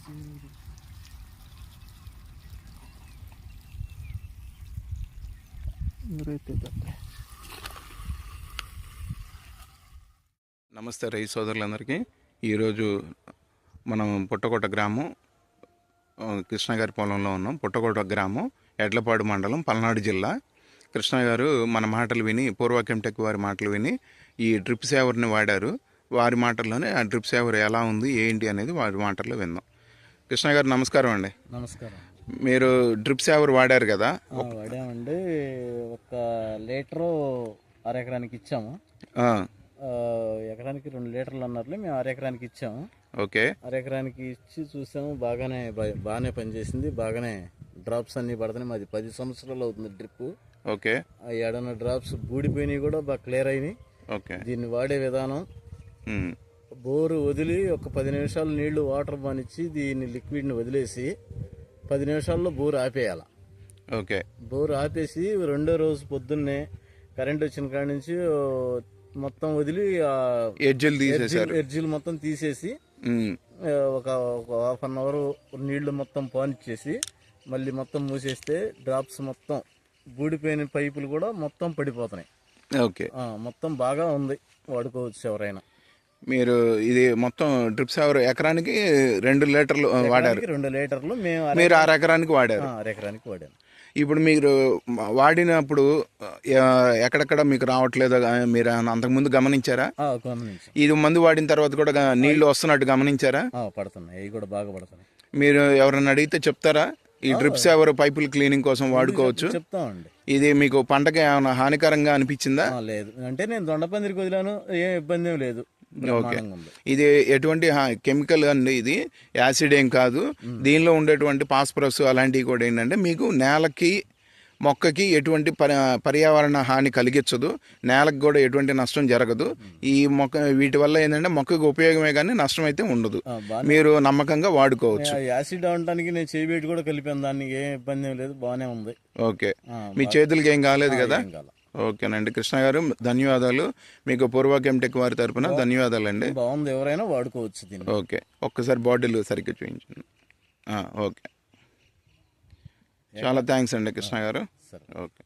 నమస్తే రైతు సోదరులందరికీ. ఈరోజు మనం పుట్టకోట గ్రామం కృష్ణ గారి పొలంలో ఉన్నాం. పుట్టకోట గ్రామం ఎడ్లపాడు మండలం పల్నాడు జిల్లా. కృష్ణ గారు మన మాటలు విని, పూర్వ కెమ్టెక్ వారి మాటలు విని ఈ డ్రిప్ సేవర్ని వాడారు. వారి మాటల్లోనే ఆ డ్రిప్ సేవర్ ఎలా ఉంది ఏంటి అనేది వారి మాటల్లో విందాం. కృష్ణ గారు నమస్కారం అండి. నమస్కారం. మీరు డ్రిప్ సేవర్ వాడారు కదా? వాడామండి. 1 లీటరు అరెకరానికి ఇచ్చాము. ఎకరానికి 2 లీటర్లు అన్నారు, మేము అరెకరానికి ఇచ్చాము. ఓకే, అరెకరానికి ఇచ్చి చూసాము. బాగానే పనిచేసింది. బాగానే డ్రాప్స్ అన్నీ పడుతున్నాయి. మాది 10 సంవత్సరాలు అవుతుంది డ్రిప్. ఓకే, ఆ ఏడన్న డ్రాప్స్ బూడిపోయినాయి కూడా బాగా క్లియర్ అయినాయి. ఓకే. దీన్ని వాడే విధానం, బోరు వదిలి ఒక 10 నిమిషాలు నీళ్లు వాటర్ బానిచ్చి దీన్ని లిక్విడ్ని వదిలేసి 10 నిమిషాల్లో బోరు ఆపేయాలి. ఓకే, బోరు ఆపేసి రెండో రోజు పొద్దున్నే కరెంట్ వచ్చిన కాడి నుంచి మొత్తం వదిలి ఎడ్జిలు మొత్తం తీసేసి ఒక 1/2 అవర్ నీళ్లు మొత్తం పానిచ్చేసి మళ్ళీ మొత్తం మూసేస్తే డ్రాప్స్ మొత్తం బూడిపోయిన పైపులు కూడా మొత్తం పడిపోతున్నాయి. ఓకే, మొత్తం బాగా ఉంది, వాడుకోవచ్చు ఎవరైనా. మీరు ఇది మొత్తం డ్రిప్ సేవర్ ఎకరానికి 2 లీటర్లు వాడారు. 2 లీటర్లు మీరు 6 ఎకరానికి వాడారు. ఎకరానికి వాడాను. ఇప్పుడు మీరు వాడినప్పుడు ఎక్కడెక్కడ మీకు రావట్లేదు, మీరు అంతకుముందు గమనించారా? ఇది మందు వాడిన తర్వాత కూడా నీళ్లు వస్తున్నట్టు గమనించారా? పడుతున్నాయి, అవి కూడా బాగా పడుతున్నాయి. మీరు ఎవరైనా అడిగితే చెప్తారా? ఈ డ్రిప్ సేవర్ పైపుల క్లీనింగ్ కోసం వాడుకోవచ్చు. చెప్తామండి. ఇది మీకు పంటకి ఏమైనా హానికరంగా అనిపించిందా? లేదు, అంటే నేను దొండపందిరికి వదిలాను, ఏం ఇబ్బంది ఏం లేదు. ఓకే, ఇది ఎటువంటి కెమికల్ అండి, ఇది యాసిడ్ ఏం కాదు. దీనిలో ఉండేటువంటి ఫాస్ఫరస్ అలాంటివి కూడా ఏంటంటే మీకు నేలకి మొక్కకి ఎటువంటి పర్యావరణ హాని కలిగించదు, నేలకు కూడా ఎటువంటి నష్టం జరగదు. ఈ వీటి వల్ల ఏంటంటే మొక్కకు ఉపయోగమే కానీ నష్టం అయితే ఉండదు. మీరు నమ్మకంగా వాడుకోవచ్చు. యాసిడ్ అవడానికి నేను చేయబెట్టి కూడా కలిపాను, దానికి ఏం ఇబ్బంది ఏం లేదు, బాగానే ఉంది. ఓకే, మీ చేతులకి ఏం కాలేదు కదా? ఓకేనండి. కృష్ణ గారు ధన్యవాదాలు. మీకు పూర్వ కెమ్టెక్ వారి తరఫున ధన్యవాదాలండి. బాగుంది, ఎవరైనా వాడుకోవచ్చు. ఓకే, ఒక్కసారి బాటిల్ సరిగ్గా చూపించండి. ఓకే, చాలా థ్యాంక్స్ అండి కృష్ణ గారు. ఓకే.